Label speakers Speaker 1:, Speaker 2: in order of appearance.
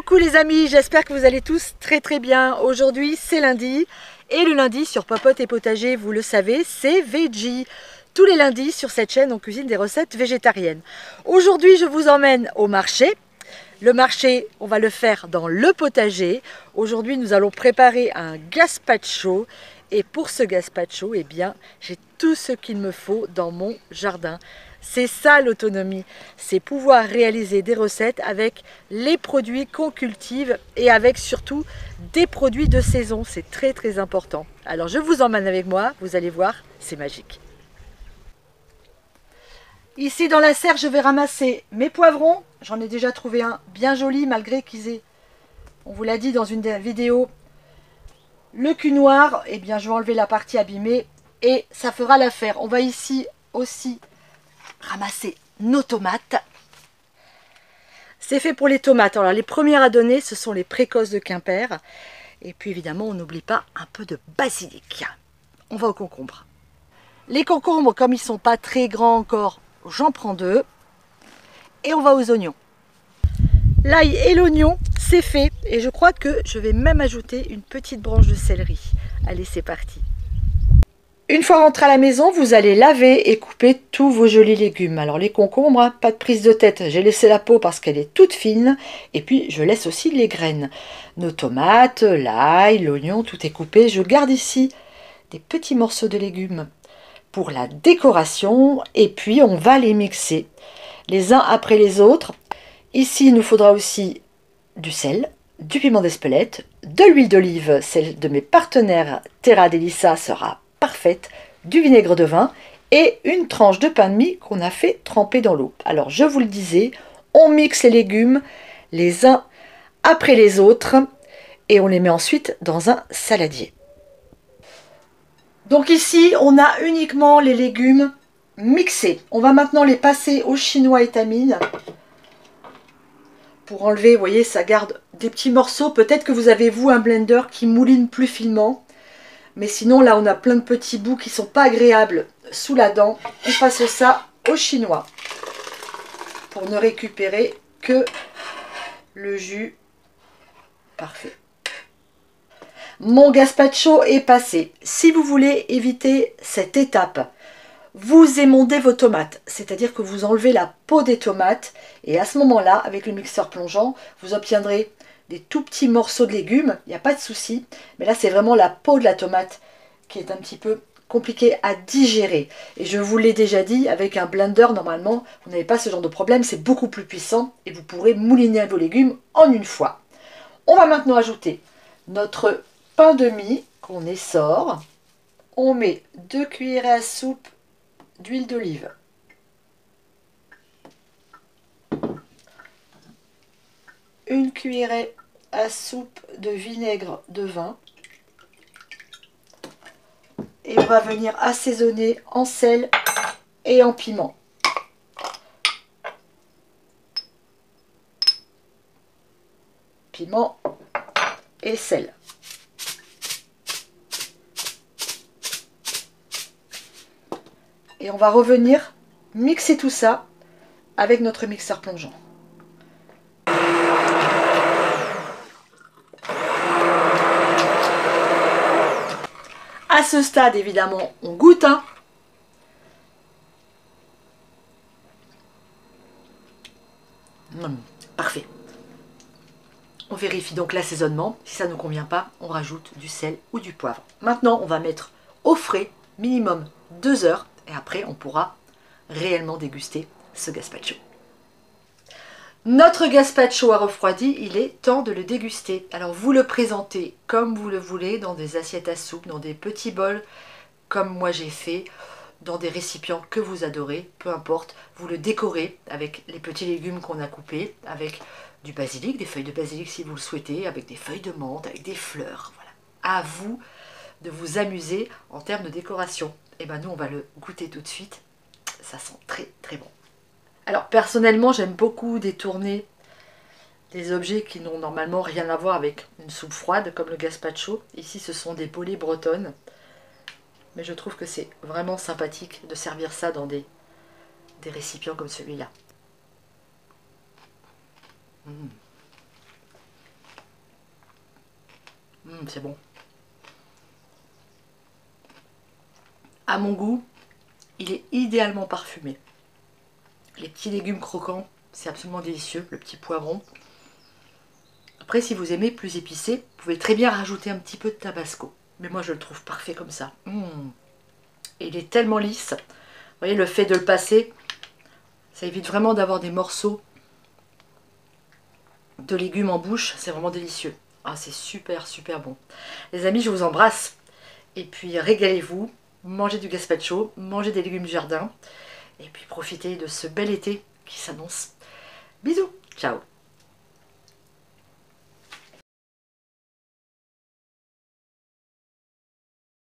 Speaker 1: Coucou les amis, j'espère que vous allez tous très bien. Aujourd'hui c'est lundi et le lundi sur Popote et Potager, vous le savez, c'est Veggie. Tous les lundis sur cette chaîne on cuisine des recettes végétariennes. Aujourd'hui je vous emmène au marché. Le marché, on va le faire dans le potager. Aujourd'hui nous allons préparer un gazpacho. Et pour ce gazpacho, eh bien, j'ai tout ce qu'il me faut dans mon jardin. C'est ça l'autonomie, c'est pouvoir réaliser des recettes avec les produits qu'on cultive et avec surtout des produits de saison. C'est très important. Alors je vous emmène avec moi, vous allez voir, c'est magique. Ici dans la serre, je vais ramasser mes poivrons. J'en ai déjà trouvé un bien joli malgré qu'ils aient, on vous l'a dit dans une vidéo, le cul noir. Eh bien je vais enlever la partie abîmée et ça fera l'affaire. On va ici aussi ramasser nos tomates. C'est fait pour les tomates. Alors les premières à donner, ce sont les précoces de Quimper. Et puis évidemment, on n'oublie pas un peu de basilic. On va aux concombres. Les concombres, comme ils ne sont pas très grands encore, j'en prends 2. Et on va aux oignons. L'ail et l'oignon, c'est fait. Et je crois que je vais même ajouter une petite branche de céleri. Allez, c'est parti. Une fois rentré à la maison, vous allez laver et couper tous vos jolis légumes. Alors les concombres, hein, pas de prise de tête, j'ai laissé la peau parce qu'elle est toute fine. Et puis je laisse aussi les graines. Nos tomates, l'ail, l'oignon, tout est coupé. Je garde ici des petits morceaux de légumes pour la décoration. Et puis on va les mixer les uns après les autres. Ici il nous faudra aussi du sel, du piment d'Espelette, de l'huile d'olive, celle de mes partenaires Terra Delissa sera parfaite, du vinaigre de vin et une tranche de pain de mie qu'on a fait tremper dans l'eau. Alors je vous le disais, on mixe les légumes les uns après les autres et on les met ensuite dans un saladier. Donc ici on a uniquement les légumes mixés. On va maintenant les passer au chinois étamine pour enlever, vous voyez, ça garde des petits morceaux. Peut-être que vous avez vous un blender qui mouline plus finement. Mais sinon, là, on a plein de petits bouts qui ne sont pas agréables sous la dent. On passe ça au chinois pour ne récupérer que le jus. Parfait. Mon gazpacho est passé. Si vous voulez éviter cette étape, vous émondez vos tomates. C'est-à-dire que vous enlevez la peau des tomates. Et à ce moment-là, avec le mixeur plongeant, vous obtiendrez des tout petits morceaux de légumes, il n'y a pas de souci, mais là c'est vraiment la peau de la tomate qui est un petit peu compliquée à digérer. Et je vous l'ai déjà dit, avec un blender, normalement, vous n'avez pas ce genre de problème, c'est beaucoup plus puissant et vous pourrez mouliner vos légumes en une fois. On va maintenant ajouter notre pain de mie qu'on essore. On met 2 cuillerées à soupe d'huile d'olive. Une cuillerée à soupe de vinaigre de vin et on va venir assaisonner en sel et en piment. Piment et sel. Et on va revenir mixer tout ça avec notre mixeur plongeant. À ce stade, évidemment, on goûte. Parfait. On vérifie donc l'assaisonnement. Si ça ne nous convient pas, on rajoute du sel ou du poivre. Maintenant, on va mettre au frais minimum 2 heures. Et après, on pourra réellement déguster ce gazpacho. Notre gazpacho a refroidi, il est temps de le déguster. Alors vous le présentez comme vous le voulez, dans des assiettes à soupe, dans des petits bols, comme moi j'ai fait, dans des récipients que vous adorez, peu importe. Vous le décorez avec les petits légumes qu'on a coupés, avec du basilic, des feuilles de basilic si vous le souhaitez, avec des feuilles de menthe, avec des fleurs. Voilà. À vous de vous amuser en termes de décoration. Et ben nous on va le goûter tout de suite. Ça sent très bon. Alors personnellement j'aime beaucoup détourner des objets qui n'ont normalement rien à voir avec une soupe froide comme le gazpacho. Ici ce sont des poêlées bretonnes. Mais je trouve que c'est vraiment sympathique de servir ça dans des récipients comme celui-là. C'est bon. À mon goût, il est idéalement parfumé. Les petits légumes croquants, c'est absolument délicieux. Le petit poivron. Après, si vous aimez plus épicé, vous pouvez très bien rajouter un petit peu de tabasco. Mais moi, je le trouve parfait comme ça. Et il est tellement lisse. Vous voyez, le fait de le passer, ça évite vraiment d'avoir des morceaux de légumes en bouche. C'est vraiment délicieux. Ah, c'est super, super bon. Les amis, je vous embrasse. Et puis, régalez-vous. Mangez du gazpacho, mangez des légumes du jardin. Et puis, profitez de ce bel été qui s'annonce. Bisous, ciao.